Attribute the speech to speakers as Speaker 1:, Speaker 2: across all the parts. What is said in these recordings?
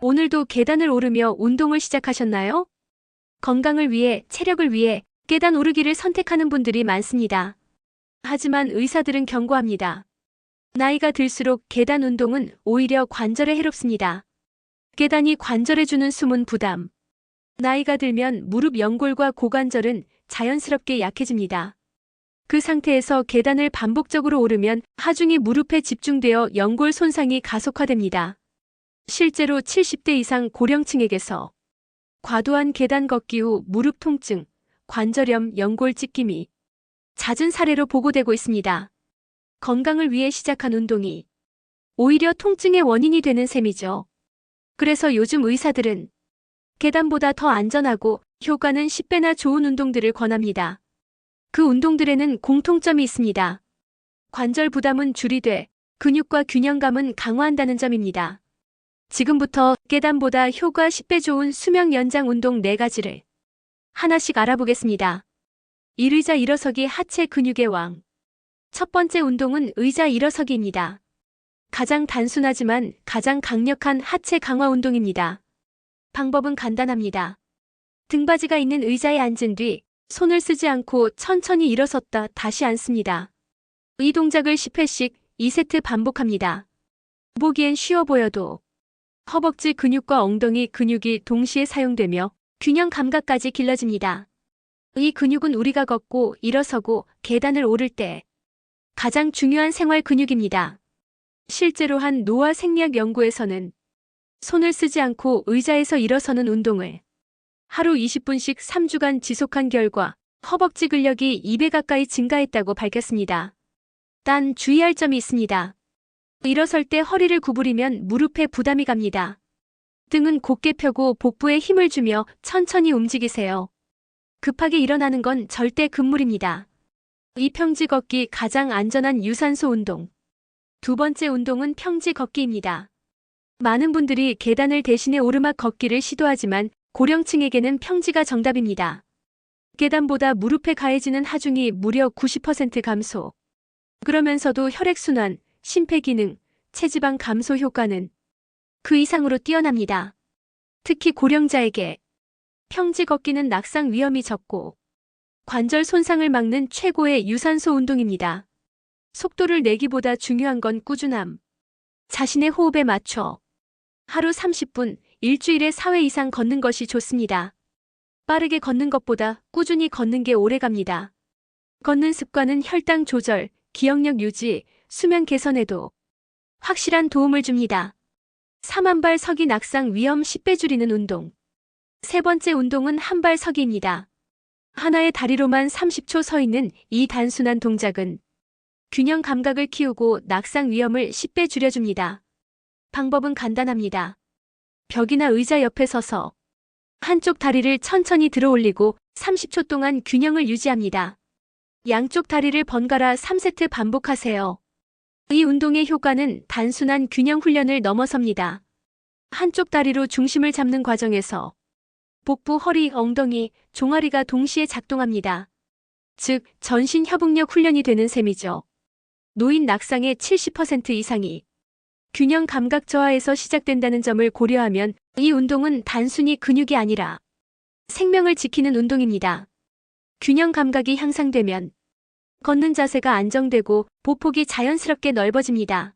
Speaker 1: 오늘도 계단을 오르며 운동을 시작하셨나요? 건강을 위해, 체력을 위해 계단 오르기를 선택하는 분들이 많습니다. 하지만 의사들은 경고합니다. 나이가 들수록 계단 운동은 오히려 관절에 해롭습니다. 계단이 관절에 주는 숨은 부담. 나이가 들면 무릎 연골과 고관절은 자연스럽게 약해집니다. 그 상태에서 계단을 반복적으로 오르면 하중이 무릎에 집중되어 연골 손상이 가속화됩니다. 실제로 70대 이상 고령층에게서 과도한 계단 걷기 후 무릎 통증, 관절염, 연골 찢김이 잦은 사례로 보고되고 있습니다. 건강을 위해 시작한 운동이 오히려 통증의 원인이 되는 셈이죠. 그래서 요즘 의사들은 계단보다 더 안전하고 효과는 10배나 좋은 운동들을 권합니다. 그 운동들에는 공통점이 있습니다. 관절 부담은 줄이되 근육과 균형감은 강화한다는 점입니다. 지금부터 계단보다 효과 10배 좋은 수명 연장 운동 4가지를 하나씩 알아보겠습니다. 1의자 일어서기 하체 근육의 왕. 첫 번째 운동은 의자 일어서기입니다. 가장 단순하지만 가장 강력한 하체 강화 운동입니다. 방법은 간단합니다. 등받이가 있는 의자에 앉은 뒤 손을 쓰지 않고 천천히 일어섰다 다시 앉습니다. 이 동작을 10회씩 2세트 반복합니다. 보기엔 쉬워 보여도 허벅지 근육과 엉덩이 근육이 동시에 사용되며 균형 감각까지 길러집니다. 이 근육은 우리가 걷고 일어서고 계단을 오를 때 가장 중요한 생활 근육입니다. 실제로 한 노화 생리학 연구에서는 손을 쓰지 않고 의자에서 일어서는 운동을 하루 20분씩 3주간 지속한 결과 허벅지 근력이 2배 가까이 증가했다고 밝혔습니다. 단 주의할 점이 있습니다. 일어설 때 허리를 구부리면 무릎에 부담이 갑니다. 등은 곧게 펴고 복부에 힘을 주며 천천히 움직이세요. 급하게 일어나는 건 절대 금물입니다. 이 평지 걷기 가장 안전한 유산소 운동. 두 번째 운동은 평지 걷기입니다. 많은 분들이 계단을 대신해 오르막 걷기를 시도하지만 고령층에게는 평지가 정답입니다. 계단보다 무릎에 가해지는 하중이 무려 90% 감소. 그러면서도 혈액순환, 심폐기능, 체지방 감소 효과는 그 이상으로 뛰어납니다. 특히 고령자에게 평지 걷기는 낙상 위험이 적고 관절 손상을 막는 최고의 유산소 운동입니다. 속도를 내기보다 중요한 건 꾸준함. 자신의 호흡에 맞춰 하루 30분, 일주일에 4회 이상 걷는 것이 좋습니다. 빠르게 걷는 것보다 꾸준히 걷는 게 오래갑니다. 걷는 습관은 혈당 조절, 기억력 유지, 수면 개선에도 확실한 도움을 줍니다. 3한발 서기 낙상 위험 10배 줄이는 운동. 세 번째 운동은 한발 서기입니다. 하나의 다리로만 30초 서 있는 이 단순한 동작은 균형 감각을 키우고 낙상 위험을 10배 줄여줍니다. 방법은 간단합니다. 벽이나 의자 옆에 서서 한쪽 다리를 천천히 들어 올리고 30초 동안 균형을 유지합니다. 양쪽 다리를 번갈아 3세트 반복하세요. 이 운동의 효과는 단순한 균형 훈련을 넘어섭니다. 한쪽 다리로 중심을 잡는 과정에서 복부, 허리, 엉덩이, 종아리가 동시에 작동합니다. 즉, 전신 협응력 훈련이 되는 셈이죠. 노인 낙상의 70% 이상이 균형 감각 저하에서 시작된다는 점을 고려하면 이 운동은 단순히 근육이 아니라 생명을 지키는 운동입니다. 균형 감각이 향상되면 걷는 자세가 안정되고 보폭이 자연스럽게 넓어집니다.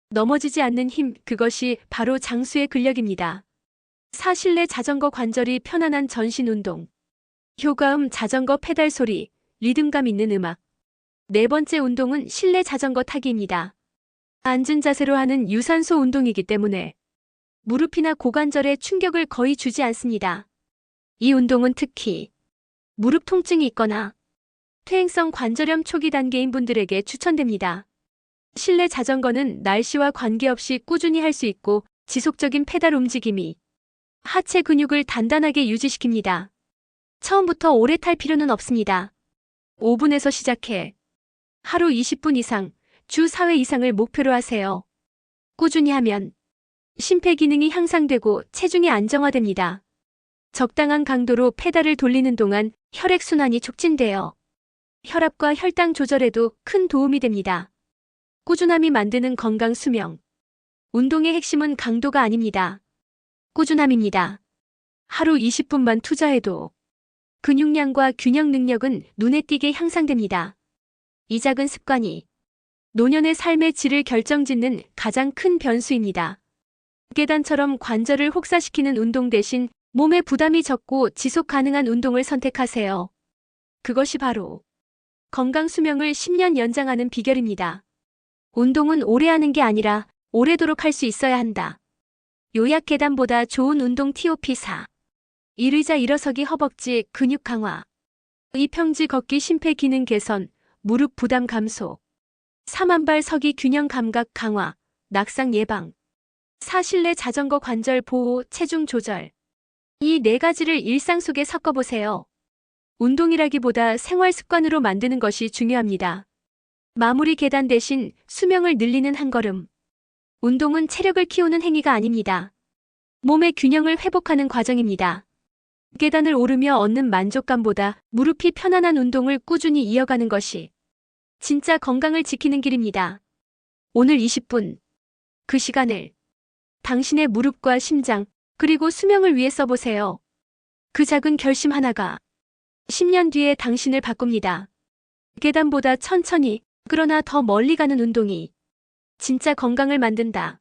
Speaker 1: 넘어지지 않는 힘, 그것이 바로 장수의 근력입니다. 4. 실내 자전거 관절이 편안한 전신 운동. 효과음 자전거 페달 소리, 리듬감 있는 음악. 네 번째 운동은 실내 자전거 타기입니다. 앉은 자세로 하는 유산소 운동이기 때문에 무릎이나 고관절에 충격을 거의 주지 않습니다. 이 운동은 특히 무릎 통증이 있거나 퇴행성 관절염 초기 단계인 분들에게 추천됩니다. 실내 자전거는 날씨와 관계없이 꾸준히 할 수 있고 지속적인 페달 움직임이 하체 근육을 단단하게 유지시킵니다. 처음부터 오래 탈 필요는 없습니다. 5분에서 시작해 하루 20분 이상, 주 4회 이상을 목표로 하세요. 꾸준히 하면 심폐기능이 향상되고 체중이 안정화됩니다. 적당한 강도로 페달을 돌리는 동안 혈액순환이 촉진되어 혈압과 혈당 조절에도 큰 도움이 됩니다. 꾸준함이 만드는 건강 수명. 운동의 핵심은 강도가 아닙니다. 꾸준함입니다. 하루 20분만 투자해도 근육량과 균형 능력은 눈에 띄게 향상됩니다. 이 작은 습관이 노년의 삶의 질을 결정짓는 가장 큰 변수입니다. 계단처럼 관절을 혹사시키는 운동 대신 몸에 부담이 적고 지속 가능한 운동을 선택하세요. 그것이 바로 건강 수명을 10년 연장하는 비결입니다. 운동은 오래 하는 게 아니라 오래도록 할 수 있어야 한다. 요약 계단보다 좋은 운동 TOP4. 1의자 일어서기 허벅지 근육 강화. 2 평지 걷기 심폐 기능 개선, 무릎 부담 감소. 3 한발 서기 균형 감각 강화, 낙상 예방. 4 실내 자전거 관절 보호, 체중 조절. 이 네 가지를 일상 속에 섞어보세요. 운동이라기보다 생활 습관으로 만드는 것이 중요합니다. 마무리 계단 대신 수명을 늘리는 한 걸음. 운동은 체력을 키우는 행위가 아닙니다. 몸의 균형을 회복하는 과정입니다. 계단을 오르며 얻는 만족감보다 무릎이 편안한 운동을 꾸준히 이어가는 것이 진짜 건강을 지키는 길입니다. 오늘 20분. 그 시간을 당신의 무릎과 심장, 그리고 수명을 위해 써보세요. 그 작은 결심 하나가 10년 뒤에 당신을 바꿉니다. 계단보다 천천히, 그러나 더 멀리 가는 운동이 진짜 건강을 만든다.